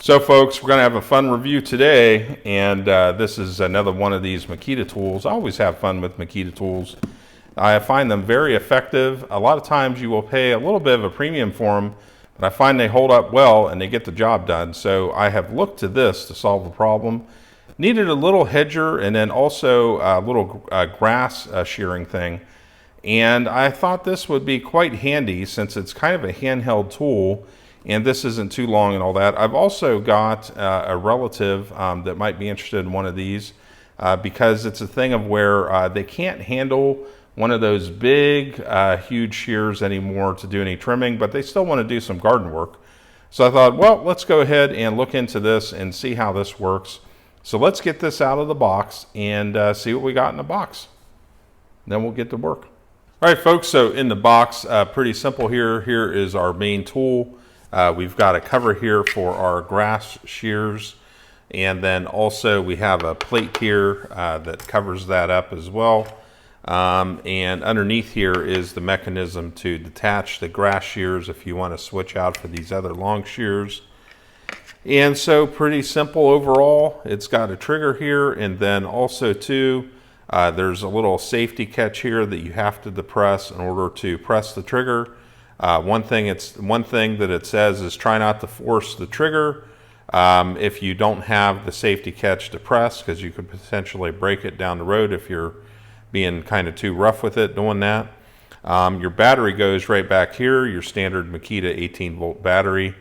So folks, we're going to have a fun review today, and this is another one of these Makita tools. I always have fun with Makita tools. I find them very effective. A lot of times you will pay a little bit of a premium for them, but I find they hold up well and they get the job done. So I have looked to this to solve the problem. Needed a little hedger and then also a little grass shearing thing. And I thought this would be quite handy since it's kind of a handheld tool and this isn't too long and all that. I've also got a relative that might be interested in one of these because it's a thing of where they can't handle one of those big, huge shears anymore to do any trimming, but they still want to do some garden work. So I thought, well, let's go ahead and look into this and see how this works. So let's get this out of the box and see what we got in the box. Then we'll get to work. All right, folks, so in the box, pretty simple here. Here is our main tool. We've got a cover here for our grass shears, and then also we have a plate here that covers that up as well. And underneath here is the mechanism to detach the grass shears if you want to switch out for these other long shears. And so pretty simple overall. It's got a trigger here, and then also too, there's a little safety catch here that you have to depress in order to press the trigger. One thing that it says is try not to force the trigger if you don't have the safety catch to press, because you could potentially break it down the road if you're being kind of too rough with it doing that. Your battery goes right back here, your standard Makita 18-volt battery.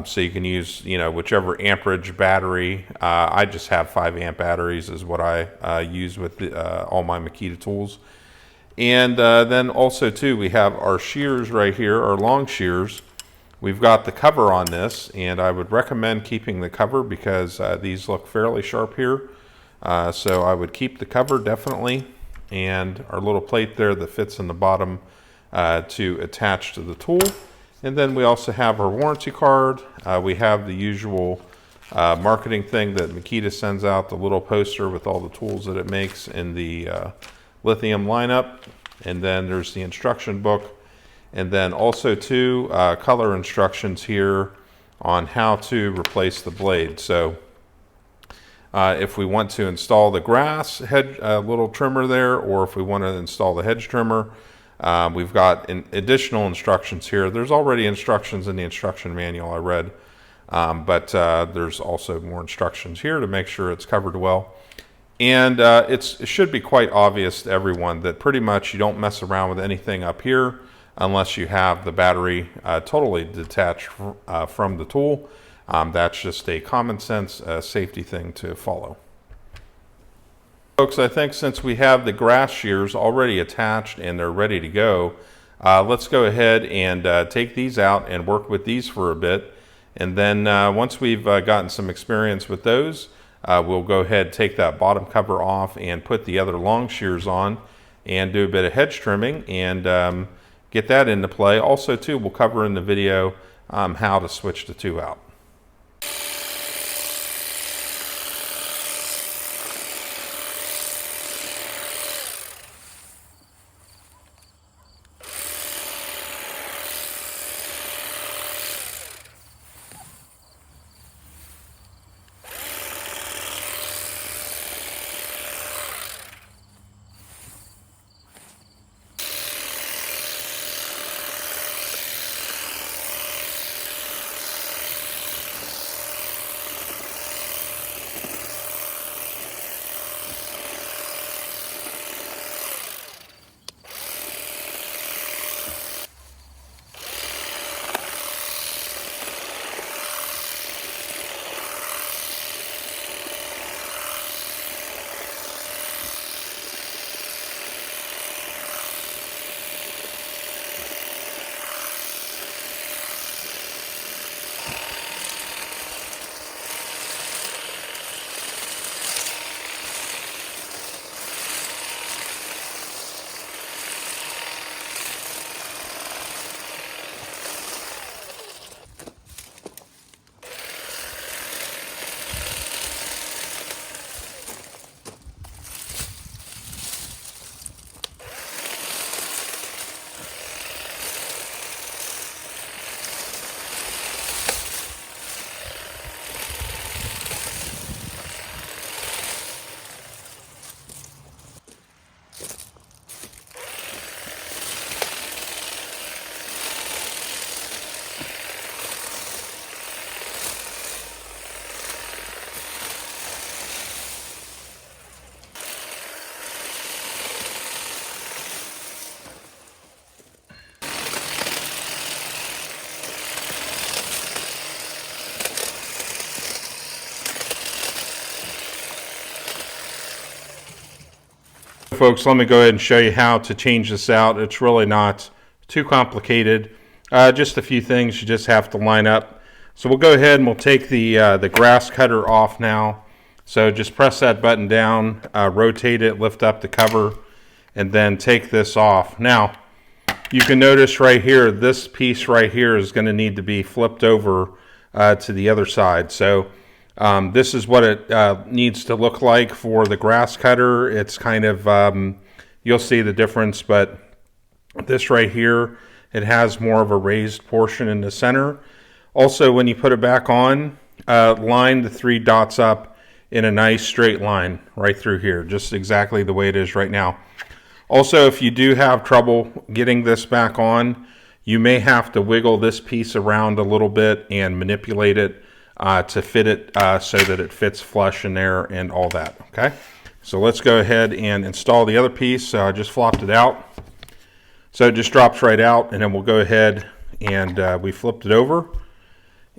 So you can use, whichever amperage battery. I just have 5-amp batteries is what I use with all my Makita tools. And then also too, we have our shears right here, our long shears. We've got the cover on this, and I would recommend keeping the cover because these look fairly sharp here. So I would keep the cover definitely, and our little plate there that fits in the bottom to attach to the tool. And then we also have our warranty card. We have the usual marketing thing that Makita sends out, the little poster with all the tools that it makes in the lithium lineup. And then there's the instruction book. And then also too, color instructions here on how to replace the blade. So if we want to install the grass hedge, little trimmer there, or if we want to install the hedge trimmer, we've got additional instructions here. There's already instructions in the instruction manual I read, but there's also more instructions here to make sure it's covered well. And it should be quite obvious to everyone that pretty much you don't mess around with anything up here unless you have the battery totally detached from the tool. That's just a common sense safety thing to follow. Folks, I think since we have the grass shears already attached and they're ready to go, let's go ahead and take these out and work with these for a bit. And then once we've gotten some experience with those, we'll go ahead and take that bottom cover off and put the other long shears on and do a bit of hedge trimming and get that into play. Also too, we'll cover in the video how to switch the two out. folks, let me go ahead and show you how to change this out. It's really not too complicated. Just a few things you just have to line up. So we'll go ahead and we'll take the grass cutter off now. So just press that button down, rotate it, lift up the cover, and then take this off. Now, you can notice right here, this piece right here is going to need to be flipped over to the other side. So this is what it needs to look like for the grass cutter. It's kind of, you'll see the difference, but this right here, it has more of a raised portion in the center. Also, when you put it back on, line the 3 dots up in a nice straight line right through here, just exactly the way it is right now. Also, if you do have trouble getting this back on, you may have to wiggle this piece around a little bit and manipulate it to fit it so that it fits flush in there and all that, okay? So let's go ahead and install the other piece. I just flopped it out. So it just drops right out, and then we'll go ahead and we flipped it over.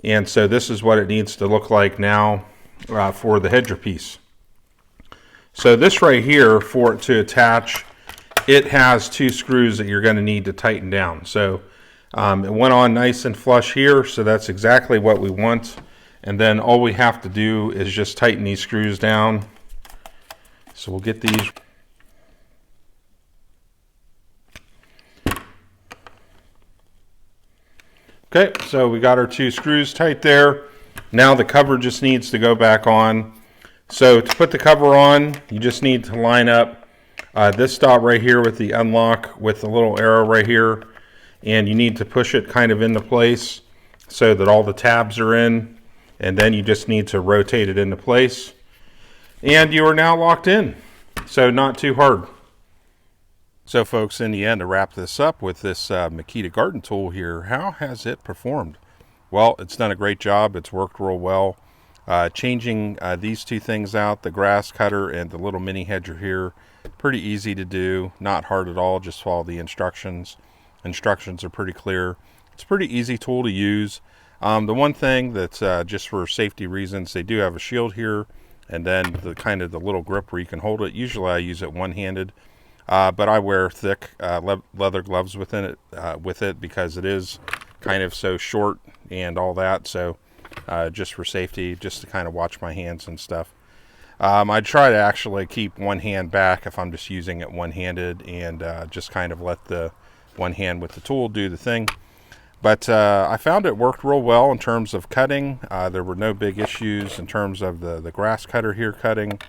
And so this is what it needs to look like now for the Hedger piece. So this right here, for it to attach, it has 2 screws that you're going to need to tighten down. So it went on nice and flush here, so that's exactly what we want. And then all we have to do is just tighten these screws down. So we'll get these. Okay, so we got our 2 screws tight there. Now the cover just needs to go back on. So to put the cover on, you just need to line up this dot right here with the unlock with the little arrow right here. And you need to push it kind of into place so that all the tabs are in. And then you just need to rotate it into place. And you are now locked in. So not too hard. So folks, in the end, to wrap this up with this Makita garden tool here, how has it performed? Well, it's done a great job. It's worked real well. Changing these 2 things out, the grass cutter and the little mini hedger here, pretty easy to do, not hard at all. Just follow the instructions. Instructions are pretty clear. It's a pretty easy tool to use. The one thing that's just for safety reasons, they do have a shield here, and then the kind of the little grip where you can hold it. Usually I use it one-handed. But I wear thick leather gloves with it because it is kind of so short and all that. So just for safety, just to kind of watch my hands and stuff. I try to actually keep one hand back if I'm just using it one-handed and just kind of let the one hand with the tool do the thing. But I found it worked real well in terms of cutting. There were no big issues in terms of the grass cutter here cutting.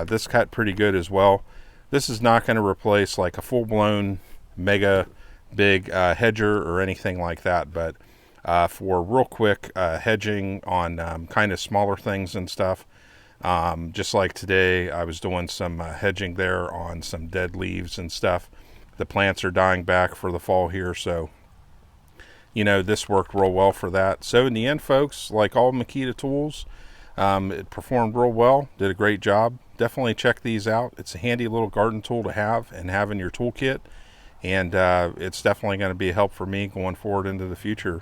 This cut pretty good as well. This is not going to replace like a full-blown mega big hedger or anything like that, but for real quick hedging on kind of smaller things and stuff, just like today I was doing some hedging there on some dead leaves and stuff. The plants are dying back for the fall here, so you know, this worked real well for that. So in the end, folks, like all Makita tools, it performed real well, did a great job. Definitely check these out. It's a handy little garden tool to have and have in your toolkit, and it's definitely going to be a help for me going forward into the future.